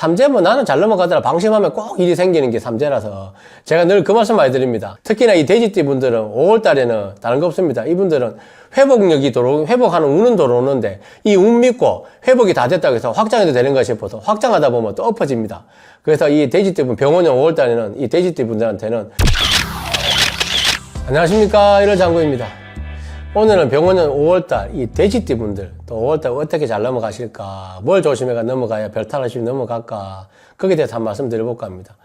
삼재 뭐 나는 잘 넘어가더라 방심하면 꼭 일이 생기는 게 삼재라서 제가 늘 그 말씀 많이 드립니다. 특히나 이 돼지띠 분들은 5월달에는 다른 거 없습니다. 이분들은 회복력이 회복하는 운은 들어오는데 이 운 믿고 회복이 다 됐다고 해서 확장해도 되는 가 싶어서 확장하다 보면 또 엎어집니다. 그래서 이 돼지띠 분 병원형 5월달에는 이 돼지띠 분들한테는 안녕하십니까, 1월 장구입니다. 오늘은 병원년 5월달 이 돼지띠 분들 또 5월달 어떻게 잘 넘어가실까, 뭘 조심해가 넘어가야 별탈 없이 넘어갈까, 거기에 대해서 한 말씀 드려볼까 합니다.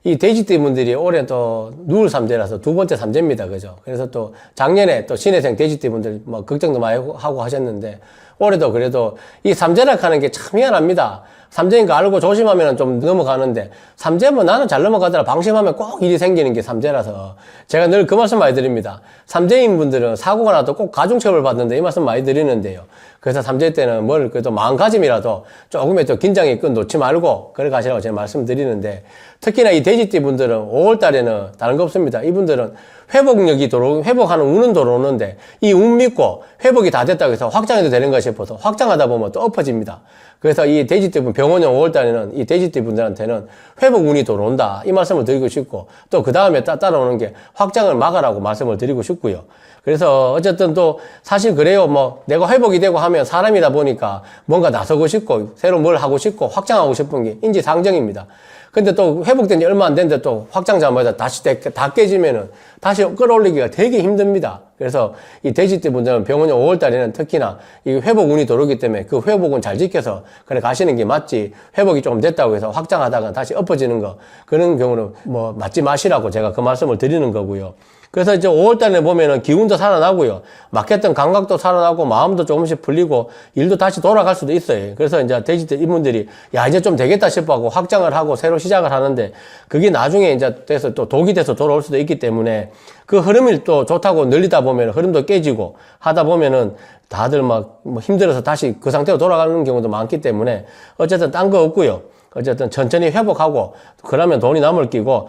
이 돼지띠 분들이 올해 또 누울 삼재라서 두 번째 삼재입니다. 그죠? 그래서 또 작년에 또 신혜생 돼지띠 분들 뭐 걱정도 많이 하고 하셨는데 올해도 그래도 이 삼재락 하는 게 참 희한합니다. 삼재인 거 알고 조심하면 좀 넘어가는데 삼재 뭐 나는 잘 넘어가더라 방심하면 꼭 일이 생기는 게 삼재라서 제가 늘 그 말씀 많이 드립니다. 삼재인 분들은 사고가 나도 꼭 가중처벌 받는데 이 말씀 많이 드리는데요. 그래서 삼재 때는 뭘 그래도 마음가짐이라도 조금의 또 긴장의 끈 놓지 말고 그래 가시라고 제가 말씀드리는데, 특히나 이 돼지띠 분들은 5월 달에는 다른 거 없습니다. 이분들은 회복력이 회복하는 운은 들어오는데 이 운 믿고 회복이 다 됐다고 해서 확장해도 되는 가 싶어서 확장하다 보면 또 엎어집니다. 그래서 이 돼지띠 분 병원형 5월 달에는 이 돼지띠 분들한테는 회복 운이 들어온다 이 말씀을 드리고 싶고, 또 그 다음에 따라오는 게 확장을 막으라고 말씀을 드리고 싶고요. 그래서 어쨌든 또 사실 그래요. 뭐 내가 회복이 되고 하면 사람이다 보니까 뭔가 나서고 싶고 새로 뭘 하고 싶고 확장하고 싶은 게 인지상정입니다. 근데 또 회복된 지 얼마 안 됐는데 또 확장자마자 다시 다 깨지면은 다시 끌어올리기가 되게 힘듭니다. 그래서 이 돼지띠 분들은 병원형 5월 달에는 특히나 이 회복 운이 들어오기 때문에 그 회복은 잘 지켜서 그래 가시는 게 맞지, 회복이 조금 됐다고 해서 확장하다가 다시 엎어지는 거 그런 경우는 뭐 맞지 마시라고 제가 그 말씀을 드리는 거고요. 그래서 이제 5월 달에 보면은 기운도 살아나고요. 막혔던 감각도 살아나고 마음도 조금씩 풀리고 일도 다시 돌아갈 수도 있어요. 그래서 이제 돼지띠 이분들이 야 이제 좀 되겠다 싶어하고 확장을 하고 새로 시작을 하는데 그게 나중에 이제 돼서 또 독이 돼서 돌아올 수도 있기 때문에 그 흐름이 또 좋다고 늘리다 보면 흐름도 깨지고 하다 보면은 다들 막 힘들어서 다시 그 상태로 돌아가는 경우도 많기 때문에 어쨌든 딴 거 없고요. 어쨌든 천천히 회복하고 그러면 돈이 남을 끼고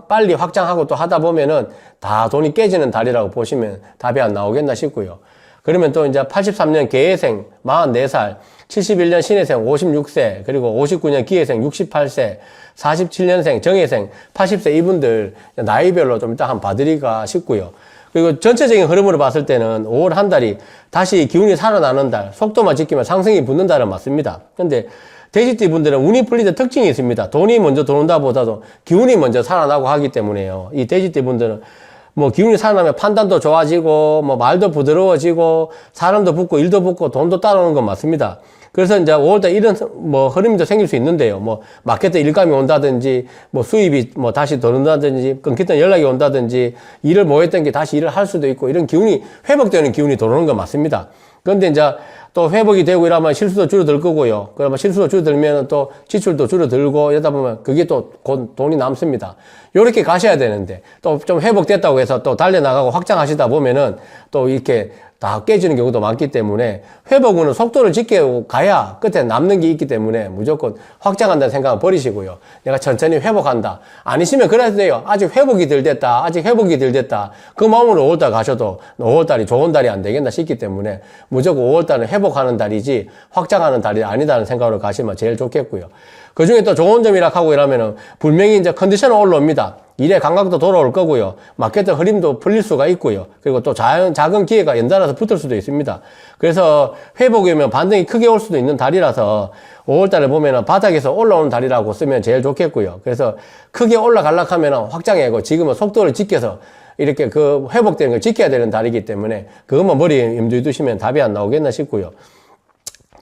빨리 확장하고 또 하다 보면은 다 돈이 깨지는 달이라고 보시면 답이 안 나오겠나 싶고요. 그러면 또 이제 83년 개해생 44살, 71년 신해생 56세, 그리고 59년 기해생 68세, 47년생 정해생 80세 이분들 나이별로 좀 이따 한번 봐드리기가 싶고요. 그리고 전체적인 흐름으로 봤을 때는 5월 한 달이 다시 기운이 살아나는 달, 속도만 지키면 상승이 붙는 달은 맞습니다. 근데 돼지띠 분들은 운이 풀리는 특징이 있습니다. 돈이 먼저 들어온다 보다도 기운이 먼저 살아나고 하기 때문에요. 이 돼지띠 분들은 뭐 기운이 살아나면 판단도 좋아지고 뭐 말도 부드러워지고 사람도 붙고 일도 붙고 돈도 따라오는 건 맞습니다. 그래서 이제 5월달 이런 뭐 흐름이 더 생길 수 있는데요. 뭐 마켓에 일감이 온다든지 뭐 수입이 뭐 다시 들어온다든지 끊겼던 연락이 온다든지 일을 못 했던 게 다시 일을 할 수도 있고 이런 기운이 회복되는 기운이 들어오는 건 맞습니다. 그런데 이제 또 회복이 되고 이러면 실수도 줄어들 거고요. 그러면 실수도 줄어들면 또 지출도 줄어들고 이러다 보면 그게 또 곧 돈이 남습니다. 요렇게 가셔야 되는데 또 좀 회복됐다고 해서 또 달려나가고 확장하시다 보면은 또 이렇게 다 깨지는 경우도 많기 때문에 회복은 속도를 지키고 가야 끝에 남는 게 있기 때문에 무조건 확장한다는 생각은 버리시고요. 내가 천천히 회복한다. 아니시면 그래도 돼요. 아직 회복이 덜 됐다. 아직 회복이 덜 됐다. 그 마음으로 5월달 가셔도 5월달이 좋은 달이 안 되겠나 싶기 때문에 무조건 5월달은 회복하는 달이지 확장하는 달이 아니다는 생각으로 가시면 제일 좋겠고요. 그 중에 또 좋은 점이라 하고 이러면은 분명히 이제 컨디션은 올라옵니다. 일의 감각도 돌아올 거고요. 마켓의 흐름도 풀릴 수가 있고요. 그리고 또 작은 기회가 연달아서 붙을 수도 있습니다. 그래서 회복이 오면 반등이 크게 올 수도 있는 달이라서 5월달에 보면은 바닥에서 올라오는 달이라고 쓰면 제일 좋겠고요. 그래서 크게 올라가려고 하면은 확장해고 지금은 속도를 지켜서 이렇게 그 회복되는 걸 지켜야 되는 달이기 때문에 그것만 머리에 염두에 두시면 답이 안 나오겠나 싶고요.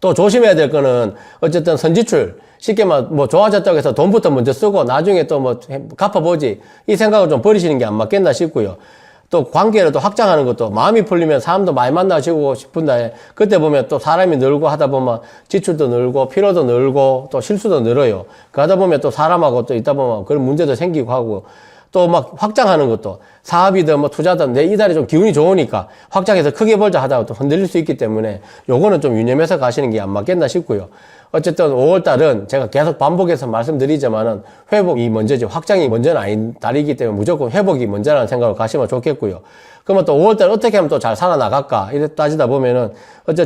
또 조심해야 될 거는 어쨌든 선지출 쉽게 뭐 좋아졌다고 해서 돈부터 먼저 쓰고 나중에 또 뭐 갚아보지 이 생각을 좀 버리시는 게 안 맞겠나 싶고요. 또 관계를 또 확장하는 것도 마음이 풀리면 사람도 많이 만나시고 싶은데 그때 보면 또 사람이 늘고 하다 보면 지출도 늘고 피로도 늘고 또 실수도 늘어요. 그러다 보면 또 사람하고 또 있다 보면 그런 문제도 생기고 하고 또 막 확장하는 것도 사업이든 뭐 투자든 내 이달에 좀 기운이 좋으니까 확장해서 크게 벌자 하다가 또 흔들릴 수 있기 때문에 요거는 좀 유념해서 가시는 게 안 맞겠나 싶고요. 어쨌든 5월달은 제가 계속 반복해서 말씀드리지만은 회복이 먼저지 확장이 먼저는 아닌 달이기 때문에 무조건 회복이 먼저라는 생각으로 가시면 좋겠고요. 그러면 또 5월달 어떻게 하면 또 잘 살아나갈까? 이래 따지다 보면은,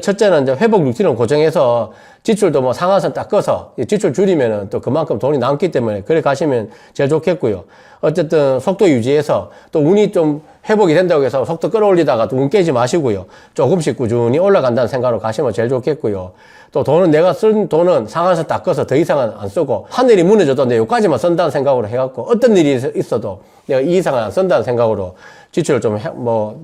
첫째는 이제 회복 루틴을 고정해서 지출도 뭐 상한선 딱 꺼서 지출 줄이면은 또 그만큼 돈이 남기 때문에 그래 가시면 제일 좋겠고요. 어쨌든 속도 유지해서 또 운이 좀 회복이 된다고 해서 속도 끌어올리다가 또 운 깨지 마시고요. 조금씩 꾸준히 올라간다는 생각으로 가시면 제일 좋겠고요. 또 돈은 내가 쓴 돈은 상한선 딱 꺼서 더 이상은 안 쓰고 하늘이 무너져도 내 여기까지만 쓴다는 생각으로 해갖고 어떤 일이 있어도 내가 이 이상은 안 쓴다는 생각으로 지출을 좀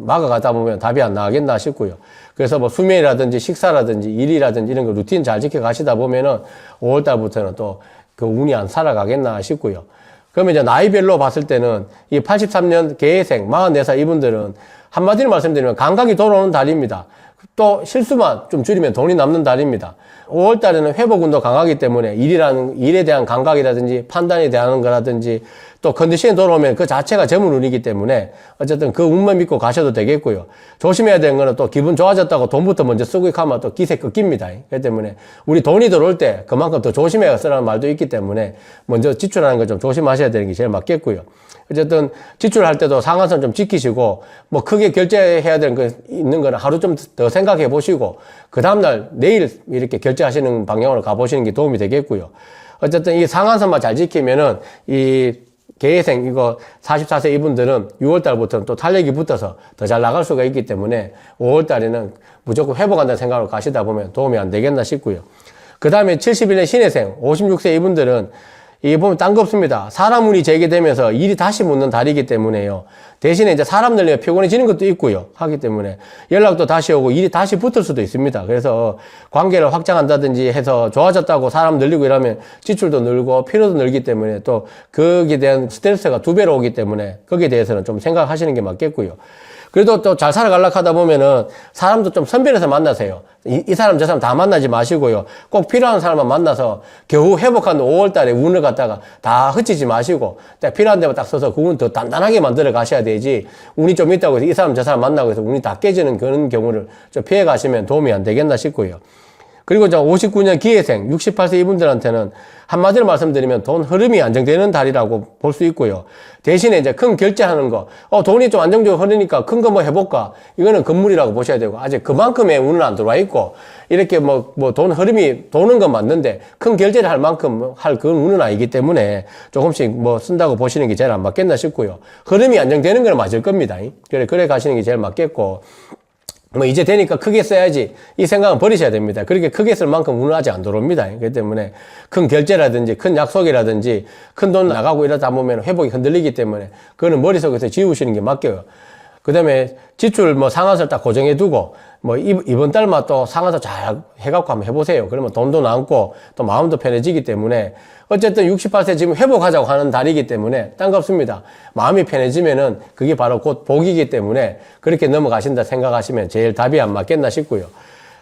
막아가다 보면 답이 안 나가겠나 싶고요. 그래서 뭐 수면이라든지 식사라든지 일이라든지 이런 거 루틴 잘 지켜 가시다 보면은 5월달부터는 또 그 운이 안 살아가겠나 싶고요. 그러면 이제 나이별로 봤을 때는 이 83년 계생 44살 이분들은 한마디로 말씀드리면 감각이 돌아오는 달입니다. 또 실수만 좀 줄이면 돈이 남는 달입니다. 5월 달에는 회복운도 강하기 때문에 일에 대한 감각이라든지 판단에 대한 거라든지 또 컨디션이 돌아오면 그 자체가 전문 운이기 때문에 어쨌든 그 운만 믿고 가셔도 되겠고요. 조심해야 되는 거는 또 기분 좋아졌다고 돈부터 먼저 쓰고 가면 또 기세 꺾입니다. 그렇기 때문에 우리 돈이 들어올 때 그만큼 더 조심해야 쓰라는 말도 있기 때문에 먼저 지출하는 거 좀 조심하셔야 되는 게 제일 맞겠고요. 어쨌든 지출할 때도 상한선 좀 지키시고 뭐 크게 결제해야 되는 거 있는 거는 하루 좀 더 생각해 보시고 그 다음날 내일 이렇게 결제하시는 방향으로 가보시는 게 도움이 되겠고요. 어쨌든 이 상한선만 잘 지키면은 이 계생 이거 44세 이분들은 6월달부터는 또 탄력이 붙어서 더 잘 나갈 수가 있기 때문에 5월달에는 무조건 회복한다는 생각으로 가시다 보면 도움이 안 되겠나 싶고요. 그 다음에 71년 신해생 56세 이분들은 이게 보면 딴 거 없습니다. 사람 운이 재개되면서 일이 다시 묻는 달이기 때문에요. 대신에 이제 사람 늘리면 피곤해지는 것도 있고요. 하기 때문에 연락도 다시 오고 일이 다시 붙을 수도 있습니다. 그래서 관계를 확장한다든지 해서 좋아졌다고 사람 늘리고 이러면 지출도 늘고 피로도 늘기 때문에 또 거기에 대한 스트레스가 2배로 오기 때문에 거기에 대해서는 좀 생각하시는 게 맞겠고요. 그래도 또 잘 살아가려고 하다 보면은 사람도 좀 선별해서 만나세요. 이 사람 저 사람 다 만나지 마시고요. 꼭 필요한 사람만 만나서 겨우 회복한 5월 달에 운을 갖다가 다 흩치지 마시고 딱 필요한 데만 딱 써서 그 운 더 단단하게 만들어 가셔야 되지 운이 좀 있다고 해서 이 사람 저 사람 만나고 해서 운이 다 깨지는 그런 경우를 좀 피해 가시면 도움이 안 되겠나 싶고요. 그리고 이제 59년 기해생 68세 이분들한테는 한마디로 말씀드리면 돈 흐름이 안정되는 달이라고 볼 수 있고요. 대신에 이제 큰 결제하는 거, 돈이 좀 안정적으로 흐르니까 큰 거 뭐 해볼까? 이거는 건물이라고 보셔야 되고, 아직 그만큼의 운은 안 들어와 있고, 이렇게 돈 흐름이 도는 건 맞는데, 큰 결제를 할 만큼 할 그런 운은 아니기 때문에 조금씩 쓴다고 보시는 게 제일 안 맞겠나 싶고요. 흐름이 안정되는 건 맞을 겁니다. 그래 가시는 게 제일 맞겠고, 이제 되니까 크게 써야지. 이 생각은 버리셔야 됩니다. 그렇게 크게 쓸 만큼 운은 아직 안 들어옵니다. 그렇기 때문에 큰 결제라든지 큰 약속이라든지 큰 돈 나가고 이러다 보면 회복이 흔들리기 때문에 그거는 머릿속에서 지우시는 게 맞겨요. 그 다음에 지출 상한선 딱 고정해 두고 이번 달만 또 상한선 잘 해갖고 한번 해보세요. 그러면 돈도 남고 또 마음도 편해지기 때문에 어쨌든 68세 지금 회복하자고 하는 달이기 때문에 딴 거 없습니다. 마음이 편해지면은 그게 바로 곧 복이기 때문에 그렇게 넘어가신다 생각하시면 제일 답이 안 맞겠나 싶고요.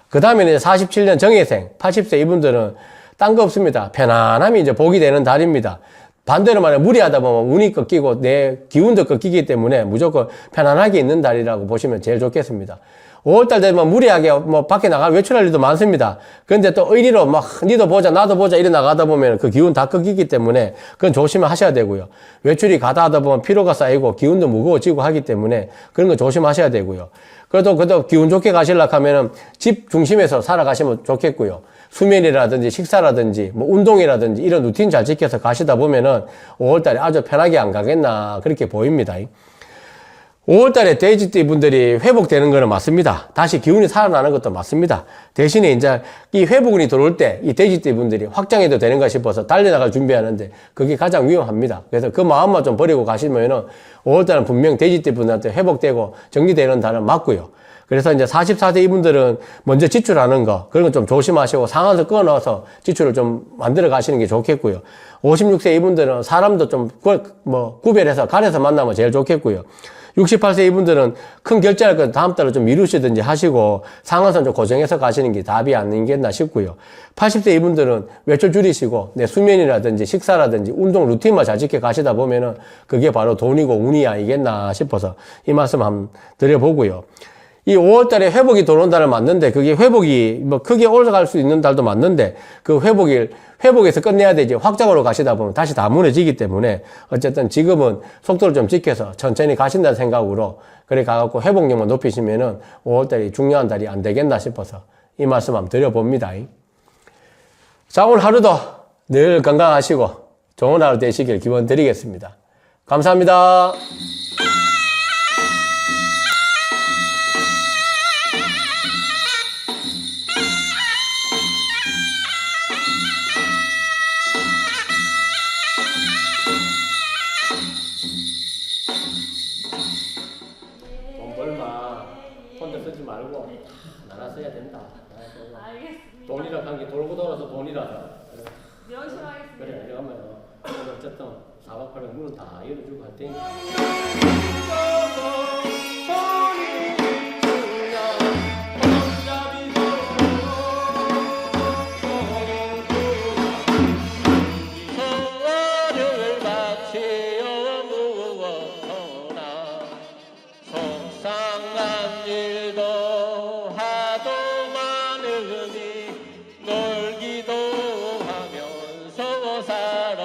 그 다음에 이제 47년 정예생 80세 이분들은 딴 거 없습니다. 편안함이 이제 복이 되는 달입니다. 반대로 말해 무리하다 보면 운이 꺾이고 내 기운도 꺾이기 때문에 무조건 편안하게 있는 달이라고 보시면 제일 좋겠습니다. 5월달 되면 무리하게 밖에 외출할 일도 많습니다. 그런데 또 의리로 니도 보자 나도 보자 이래 나가다 보면 그 기운 다 꺾이기 때문에 그건 조심하셔야 되고요. 외출이 가다 하다 보면 피로가 쌓이고 기운도 무거워지고 하기 때문에 그런 거 조심하셔야 되고요. 그래도 기운 좋게 가시려고 하면은 집 중심에서 살아가시면 좋겠고요. 수면이라든지 식사라든지 운동이라든지 이런 루틴 잘 지켜서 가시다 보면은 5월달에 아주 편하게 안 가겠나 그렇게 보입니다. 5월달에 돼지띠 분들이 회복되는 거는 맞습니다. 다시 기운이 살아나는 것도 맞습니다. 대신에 이제 이 회복운이 들어올 때 이 돼지띠 분들이 확장해도 되는가 싶어서 달려나갈 준비하는데 그게 가장 위험합니다. 그래서 그 마음만 좀 버리고 가시면은 5월달은 분명 돼지띠 분들한테 회복되고 정리되는 달은 맞고요. 그래서 이제 44세 이분들은 먼저 지출하는 거, 그런 거 좀 조심하시고 상한선 끊어서 지출을 좀 만들어 가시는 게 좋겠고요. 56세 이분들은 사람도 좀 구별해서 가려서 만나면 제일 좋겠고요. 68세 이분들은 큰 결제할 건 다음 달에 좀 미루시든지 하시고 상한선 좀 고정해서 가시는 게 답이 아니겠나 싶고요. 80세 이분들은 외출 줄이시고 내 수면이라든지 식사라든지 운동 루틴만 잘 지켜 가시다 보면은 그게 바로 돈이고 운이 아니겠나 싶어서 이 말씀 한번 드려보고요. 이 5월달에 회복이 들어온 달은 맞는데 그게 회복이 크게 올라갈 수 있는 달도 맞는데 그 회복에서 끝내야 되지 확장으로 가시다 보면 다시 다 무너지기 때문에 어쨌든 지금은 속도를 좀 지켜서 천천히 가신다는 생각으로 그래 가갖고 회복력만 높이시면은 5월달이 중요한 달이 안 되겠나 싶어서 이 말씀 한번 드려봅니다. 자, 오늘 하루도 늘 건강하시고 좋은 하루 되시길 기원 드리겠습니다. 감사합니다. 돈 벌마 혼자 쓰지 말고 나눠 써야 된다. 알겠습니다. 돈이라 한 게 돌고 돌아서 돈이라서. 열심히 하겠습니다. 그래, 이러면 어쨌든 4박 8일 문은 다 열어주고 할 테니까. 소원을 바치어 무엇하나 속상한 일도 하도 많으니 놀기도 하면서 살아